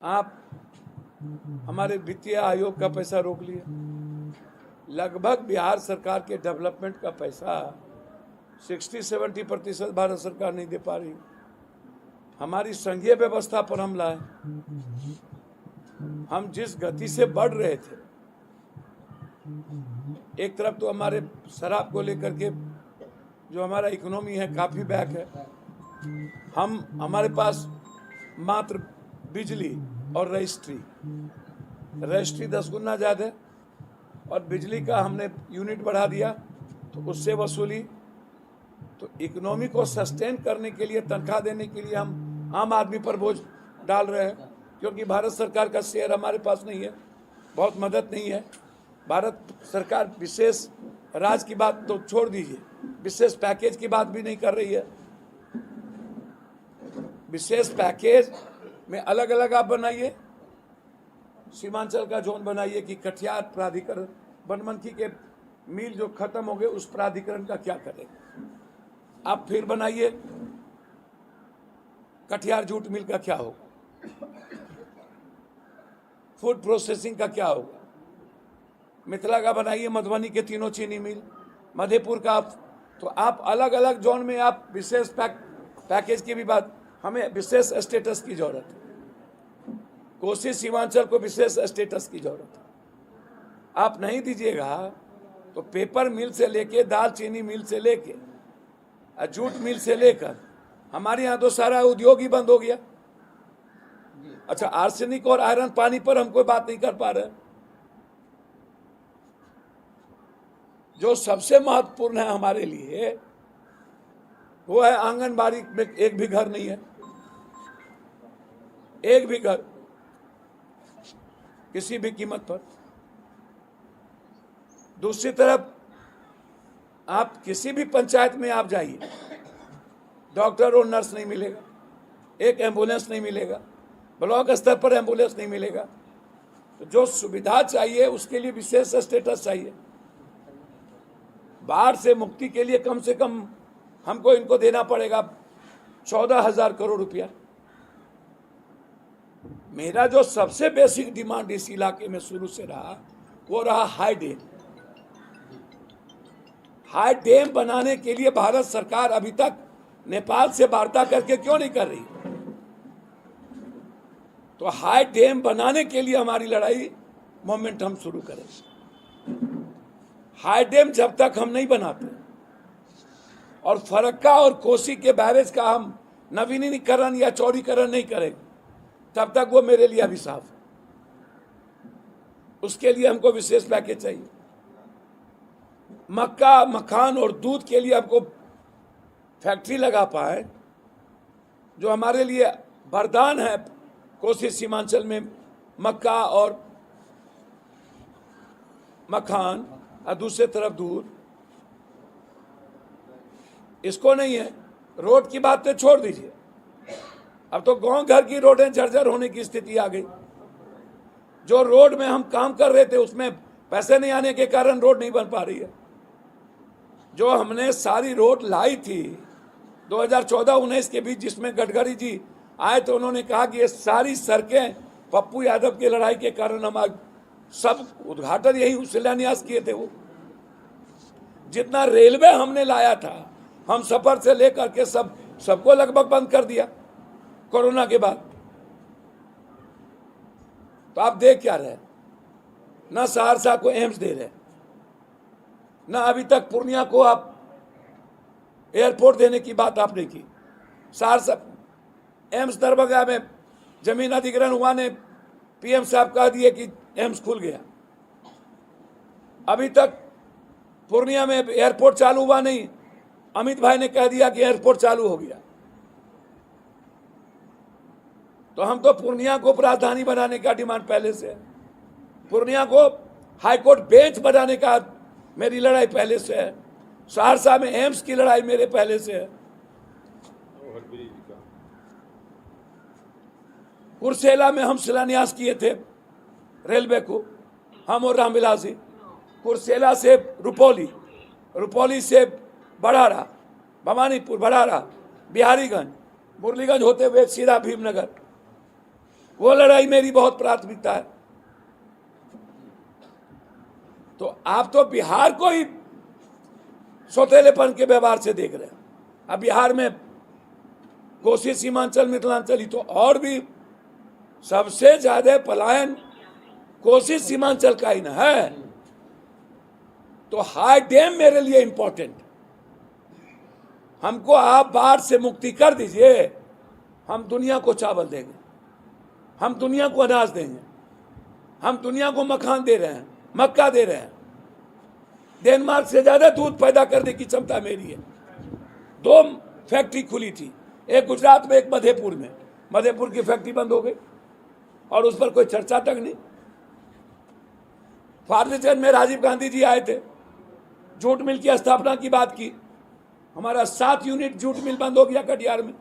आप हमारे वित्तीय आयोग का पैसा रोक लिए। लगभग बिहार सरकार के डेवलपमेंट का पैसा 60-70% भारत सरकार नहीं दे पा रही। हमारी संघीय व्यवस्था पर हमला है। हम जिस गति से बढ़ रहे थे, एक तरफ तो हमारे शराब को लेकर के जो हमारा इकोनॉमी है काफ़ी बैक है। हमारे पास मात्र बिजली और रजिस्ट्री 10 गुना ज़्यादा है, और बिजली का हमने यूनिट बढ़ा दिया तो उससे वसूली। तो इकोनॉमी को सस्टेन करने के लिए, तनख्वाह देने के लिए हम आम आदमी पर बोझ डाल रहे हैं, क्योंकि भारत सरकार का शेयर हमारे पास नहीं है, बहुत मदद नहीं है। भारत सरकार विशेष राज की बात तो छोड़ दीजिए, विशेष पैकेज की बात भी नहीं कर रही है। विशेष पैकेज में अलग अलग आप बनाइए, सीमांचल का जोन बनाइए कि कटिहार प्राधिकरण, बनमनखी के मिल जो खत्म हो गए उस प्राधिकरण का क्या करेगा। आप फिर बनाइए कटिहार जूट मिल का क्या होगा, फूड प्रोसेसिंग का क्या होगा। मिथिला का बनाइए मधुबनी के तीनों चीनी मिल, मधेपुर का। तो आप अलग अलग जोन में आप विशेष पैकेज की भी बात, हमें विशेष स्टेटस की जरूरत है। कोसी सीमांचल को विशेष स्टेटस की जरूरत है। आप नहीं दीजिएगा तो पेपर मिल से लेके, दाल चीनी मिल से लेके, जूट मिल से लेकर हमारे यहाँ तो सारा उद्योग ही बंद हो गया। अच्छा, आर्सेनिक और आयरन पानी पर हम कोई बात नहीं कर पा रहे। जो सबसे महत्वपूर्ण है हमारे लिए वो है आंगनबाड़ी में एक भी घर नहीं है, एक भी घर किसी भी कीमत पर। दूसरी तरफ आप किसी भी पंचायत में आप जाइए, डॉक्टर और नर्स नहीं मिलेगा, एक एम्बुलेंस नहीं मिलेगा, ब्लॉक स्तर पर एम्बुलेंस नहीं मिलेगा। तो जो सुविधा चाहिए उसके लिए विशेष स्टेटस चाहिए। बाढ़ से मुक्ति के लिए कम से कम हमको इनको देना पड़ेगा 14,000 करोड़ रुपया। मेरा जो सबसे बेसिक डिमांड इस इलाके में शुरू से रहा वो रहा हाई डैम। हाई डैम बनाने के लिए भारत सरकार अभी तक नेपाल से वार्ता करके क्यों नहीं कर रही। तो हाई डैम बनाने के लिए हमारी लड़ाई मोमेंट हम शुरू करें। हाई डैम जब तक हम नहीं बनाते और फरक्का और कोसी के बैरेज का हम नवीनीकरण या चौड़ीकरण नहीं करेंगे तब तक वो मेरे लिए अभिशाप है। उसके लिए हमको विशेष पैकेज चाहिए। मक्का, मखान और दूध के लिए हमको फैक्ट्री लगा पाए, जो हमारे लिए वरदान है। कोसी सीमांचल में मक्का और मखान और दूसरे तरफ दूध, इसको नहीं है। रोड की बात तो छोड़ दीजिए, अब तो गांव घर की रोडें जर्जर होने की स्थिति आ गई। जो रोड में हम काम कर रहे थे उसमें पैसे नहीं आने के कारण रोड नहीं बन पा रही है। जो हमने सारी रोड लाई थी 2014-19 के बीच, जिसमें गडकरी जी आए तो उन्होंने कहा कि ये सारी सड़कें पप्पू यादव की लड़ाई के कारण हम आज सब उद्घाटन यही शिलान्यास किए थे। वो जितना रेलवे हमने लाया था, हम सफर से लेकर के सबको लगभग बंद कर दिया कोरोना के बाद। तो आप देख क्या रहे, ना सहरसा को एम्स दे रहे, ना अभी तक पूर्णिया को आप एयरपोर्ट देने की बात आपने की। सहरसा एम्स दरभंगा में जमीन अधिग्रहण हुआ ने पीएम साहब कह दिए कि एम्स खुल गया। अभी तक पूर्णिया में एयरपोर्ट चालू हुआ नहीं, अमित भाई ने कह दिया कि एयरपोर्ट चालू हो गया। तो हम तो पूर्णिया को राजधानी बनाने का डिमांड पहले से है। पूर्णिया को हाईकोर्ट बेंच बनाने का मेरी लड़ाई पहले से है। सहरसा में एम्स की लड़ाई मेरे पहले से है। कुर्सेला में हम शिलान्यास किए थे रेलवे को, हम और रामविलास जी। कुर्सेला से रुपौली, रुपौली से बड़ारा, भवानीपुर, बड़ारा, बिहारीगंज, मुरलीगंज होते हुए सीधा भीमनगर। वो लड़ाई मेरी बहुत प्राथमिकता है। तो आप तो बिहार को ही सौतेलेपन के व्यवहार से देख रहे हैं। अब बिहार में कोसी सीमांचल मिथिलांचल ही तो और भी सबसे ज्यादा पलायन कोसी सीमांचल का ही ना है। तो हाई डैम मेरे लिए इंपॉर्टेंट। हमको आप बाढ़ से मुक्ति कर दीजिए, हम दुनिया को चावल देंगे, हम दुनिया को अनाज देंगे, हम दुनिया को मखान दे रहे हैं, मक्का दे रहे हैं। डेनमार्क से ज्यादा दूध पैदा करने की क्षमता मेरी है। 2 फैक्ट्री खुली थी, एक गुजरात में, एक मधेपुर में। मधेपुर की फैक्ट्री बंद हो गई और उस पर कोई चर्चा तक नहीं। फारबिसगंज में राजीव गांधी जी आए थे, जूट मिल की स्थापना की बात की। हमारा 7 यूनिट जूट मिल बंद हो गया कटिहार में।